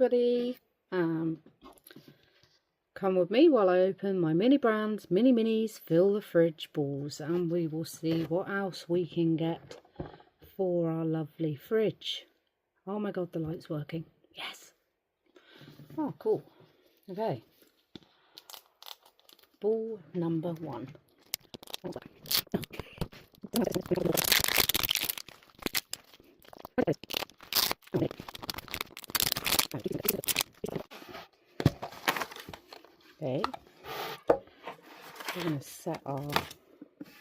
everybody. Come with me while I open my mini brands, mini minis, fill the fridge balls, and we will see what else we can get for our lovely fridge. Oh my god, the light's working. Yes. Oh, cool. Okay. Ball number 1. Okay. We're going to set our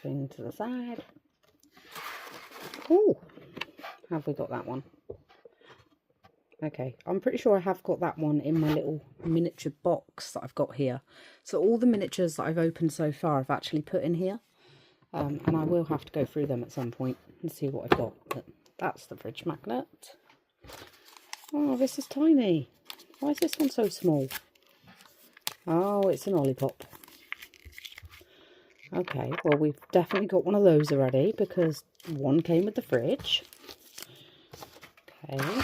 thing to the side. Oh, have we got that one? Okay, I'm pretty sure I have got that one in my little miniature box that I've got here. So all the miniatures that I've opened so far I've actually put in here. And I will have to go through them at some point and see what I've got. But that's the fridge magnet. Oh, this is tiny. Why is this one so small? Oh, it's an Olipop. Okay, well we've definitely got one of those already because one came with the fridge. Okay.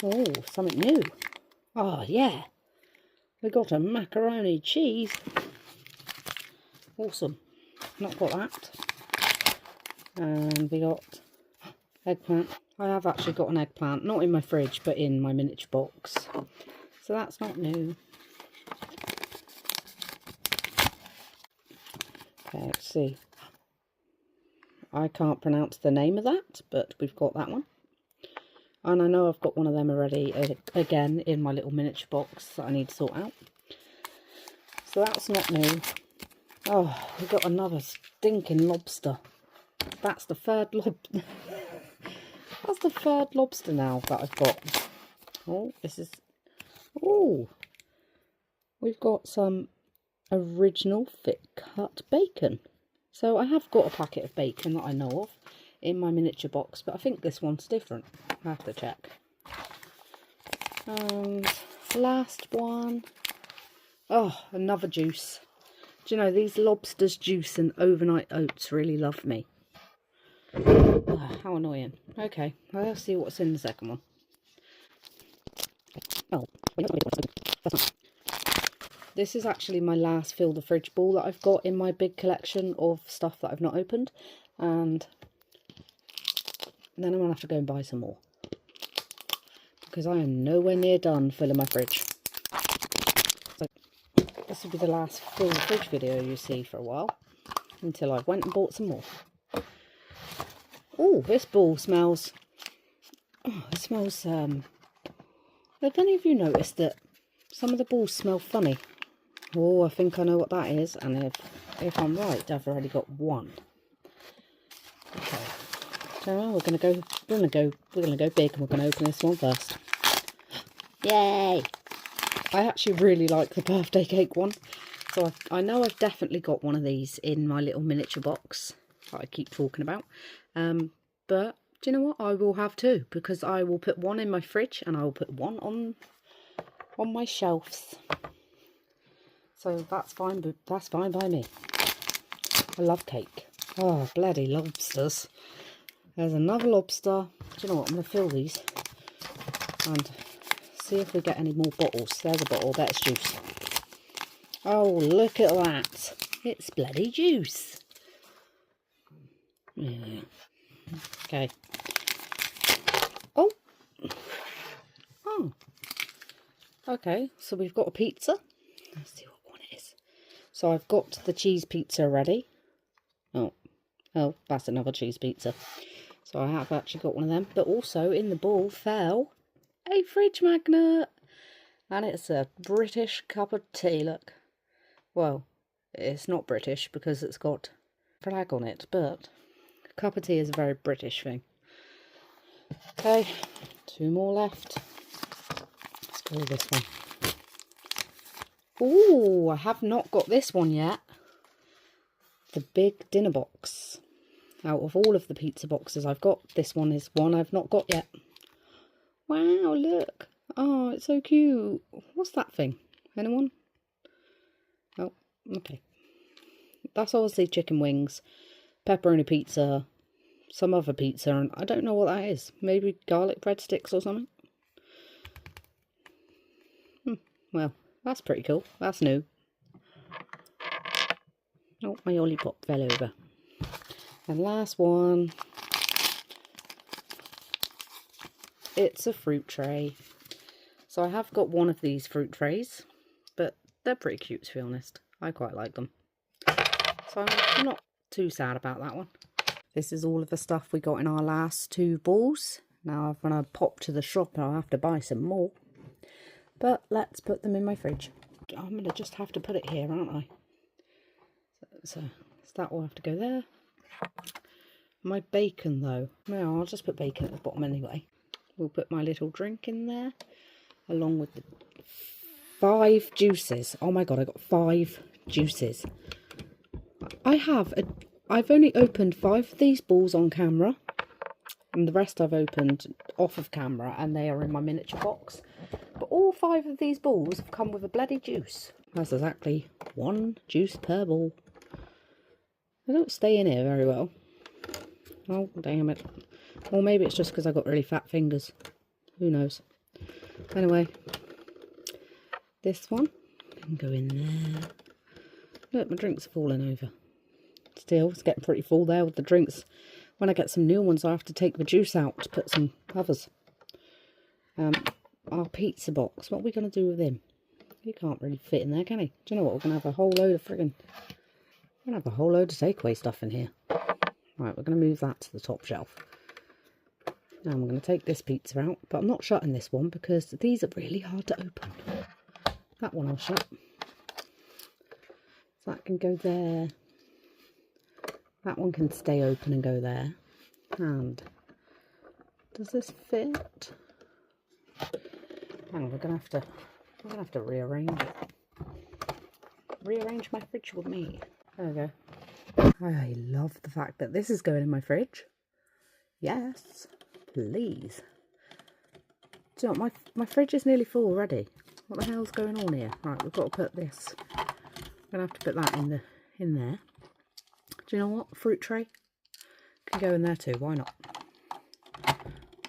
Oh, something new. Oh, yeah. We got a macaroni cheese. Awesome. Not got that. And we got eggplant. I have actually got an eggplant. Not in my fridge, but in my miniature box. So that's not new. Okay, let's see. I can't pronounce the name of that, but we've got that one. And I know I've got one of them already, again, in my little miniature box that I need to sort out. So that's not new. Oh, we've got another stinking lobster. That's the third That's the third lobster now that I've got. Oh, this is... Oh! We've got some original thick cut bacon. So I have got a packet of bacon that I know of in my miniature box, but I think this one's different. I have to check. And last one. Oh, another juice. Do you know, these lobsters juice and overnight oats really love me. Oh, how annoying. Okay, let's see what's in the second one. Oh, this is actually my last fill the fridge ball that I've got in my big collection of stuff that I've not opened. And then I'm going to have to go and buy some more. Because I am nowhere near done filling my fridge. So this will be the last fill the fridge video you see for a while. Until I went and bought some more. Oh, this ball smells... Oh, it smells... Have any of you noticed that some of the balls smell funny? Oh, I think I know what that is. And if I'm right, I've already got one. Okay. So we're gonna go big, and we're gonna open this one first. Yay! I actually really like the birthday cake one, so I know I've definitely got one of these in my little miniature box that I keep talking about. But do you know what? I will have two, because I will put one in my fridge and I will put one on my shelves. So that's fine. But that's fine by me. I love cake. Oh, bloody lobsters! There's another lobster. Do you know what? I'm going to fill these and see if we get any more bottles. There's a bottle. That's juice. Oh, look at that. It's bloody juice. Yeah. Okay. Oh. Oh. Okay, so we've got a pizza. Let's see what one it is. So I've got the cheese pizza ready. Oh, that's another cheese pizza. So I have actually got one of them. But also in the ball fell a fridge magnet. And it's a British cup of tea, look. Well, it's not British because it's got a flag on it. But a cup of tea is a very British thing. Okay, 2 more left. Let's go with this one. Ooh, I have not got this one yet. The big dinner box. Out of all of the pizza boxes I've got, this one is one I've not got yet. Wow, look. Oh, it's so cute. What's that thing? Anyone? Oh, okay. That's obviously chicken wings, pepperoni pizza, some other pizza, and I don't know what that is. Maybe garlic breadsticks or something. Well, that's pretty cool. That's new. Oh, my lollipop fell over. And last one. It's a fruit tray. So I have got one of these fruit trays, but they're pretty cute, to be honest. I quite like them. So I'm not too sad about that one. This is all of the stuff we got in our last 2 balls. Now I'm going to pop to the shop and I'll have to buy some more. But let's put them in my fridge. I'm going to just have to put it here, aren't I? So that will have to go there. My bacon though. No, I'll just put bacon at the bottom anyway. We'll put my little drink in there. Along with the 5 juices. Oh my god, I got 5 juices. I've only opened 5 of these balls on camera. And the rest I've opened off of camera, and they are in my miniature box. But all 5 of these balls have come with a bloody juice. That's exactly 1 juice per ball. They don't stay in here very well. Oh, damn it. Or maybe it's just because I've got really fat fingers. Who knows? Anyway, this one can go in there. Look, my drinks are falling over. Still, it's getting pretty full there with the drinks. When I get some new ones, I have to take the juice out to put some others. Our pizza box, what are we going to do with him? He can't really fit in there, can he? Do you know what? We're going to have a whole load of friggin'... We're going to have a whole load of takeaway stuff in here. Right, we're going to move that to the top shelf. Now I'm going to take this pizza out, but I'm not shutting this one because these are really hard to open. That one I'll shut. So that can go there. That one can stay open and go there. And does this fit? Hang on, we're gonna have to rearrange it. Rearrange my fridge with me. There we go. I love the fact that this is going in my fridge. Yes, please. Do you know what, my fridge is nearly full already. What the hell's going on here? Right, we've got to put this. I'm gonna have to put that in there. Do you know what? Fruit tray can go in there too. Why not?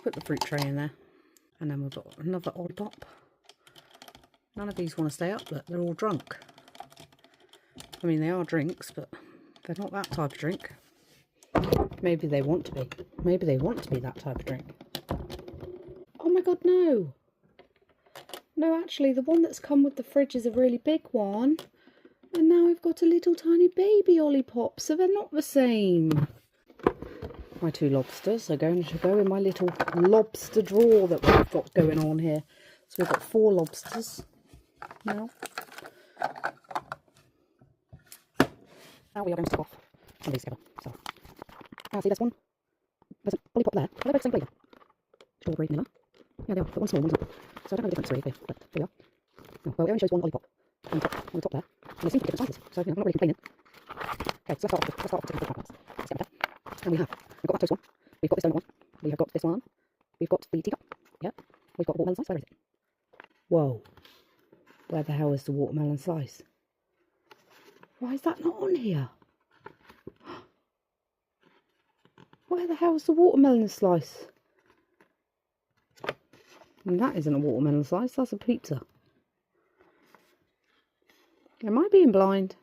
Put the fruit tray in there. And then we've got another lollipop. None of these want to stay up, but they're all drunk. I mean, they are drinks, but they're not that type of drink. Maybe they want to be. Maybe they want to be that type of drink. Oh my god, no! No, actually, the one that's come with the fridge is a really big one. And now I've got a little tiny baby lollipop, so they're not the same. My 2 lobsters are going to go in my little lobster drawer that we've got going on here. So we've got 4 lobsters now. Now we are going to take off some of these together. So, see, there's one. There's a lollipop there. Are they both the same flavour? Strawberry, vanilla. Yeah, they are, but one's small, one's not. So I don't know the difference really, but there we are. Oh, well, it only shows 1 lollipop on the top there. And they seem to be different sizes, so I'm not really complaining. Okay, so let's start off with the different parts. Let's get there. And we've got that toast one. We've got this donut one. We have got this one. We've got the teacup. Yep. We've got the watermelon slice. Where is it? Whoa. Where the hell is the watermelon slice? Why is that not on here? Where the hell is the watermelon slice? And that isn't a watermelon slice, that's a pizza. Am I being blind?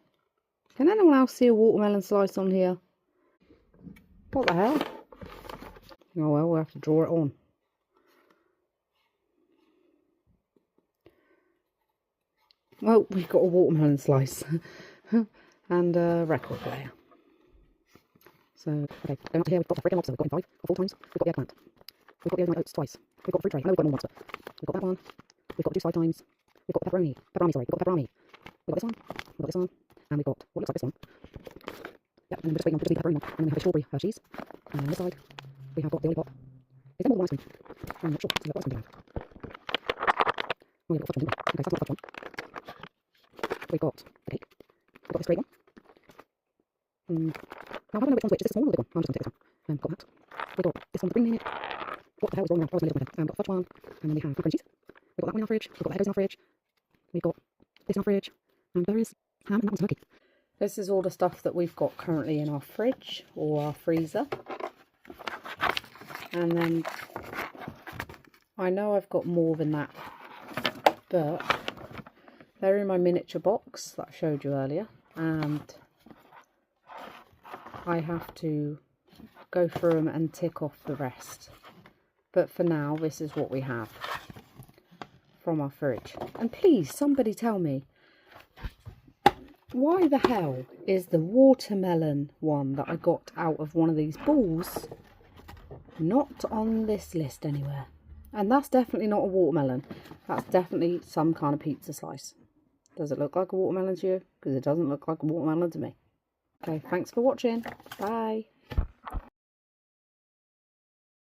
Can anyone else see a watermelon slice on here? What the hell? Oh well, we'll have to draw it on. Well, we've got a watermelon slice and a record player. So, okay, going up to here, we've got the freaking lobster. We've got him 5 or 4 times. We've got the eggplant. We've got the overnight oats twice. We've got the fruit tray. I know we've got more once, but we've got that one. We've got the juice 5 times. We've got the pepperoni. Sorry. We've got the pepperoni. We've got this one. We've got this one. And we've got what looks like this one. Yep, and then we're just waiting on the pepperoni one. And then we have the strawberry cheese. And on this side, we have got the lollipop. Is there more than ice cream? I'm not sure. So we've got ice cream down. Oh, we've got fudge one, didn't we? Okay, so that's not the fudge one. We've got the cake. We've got this great one. Now, I don't know which one's which. Is this the small or the big one? I'm just going to take this one. Got that. We've got this one with the green in it. What the hell is wrong now? Oh, it's my little one. Got the fudge one. And then we have macaroni and cheese. We've got that one in our fridge. We've got the Eggos in our fridge. We've got this in our fridge. And there is ham, and that one's turkey. This is all the stuff that we've got currently in our fridge or our freezer. And then I know I've got more than that, but they're in my miniature box that I showed you earlier, and I have to go through them and tick off the rest. But for now, this is what we have from our fridge. And please, somebody tell me, why the hell is the watermelon one that I got out of one of these balls not on this list anywhere? And that's definitely not a watermelon. That's definitely some kind of pizza slice. Does it look like a watermelon to you? Because it doesn't look like a watermelon to me. Okay, thanks for watching. Bye.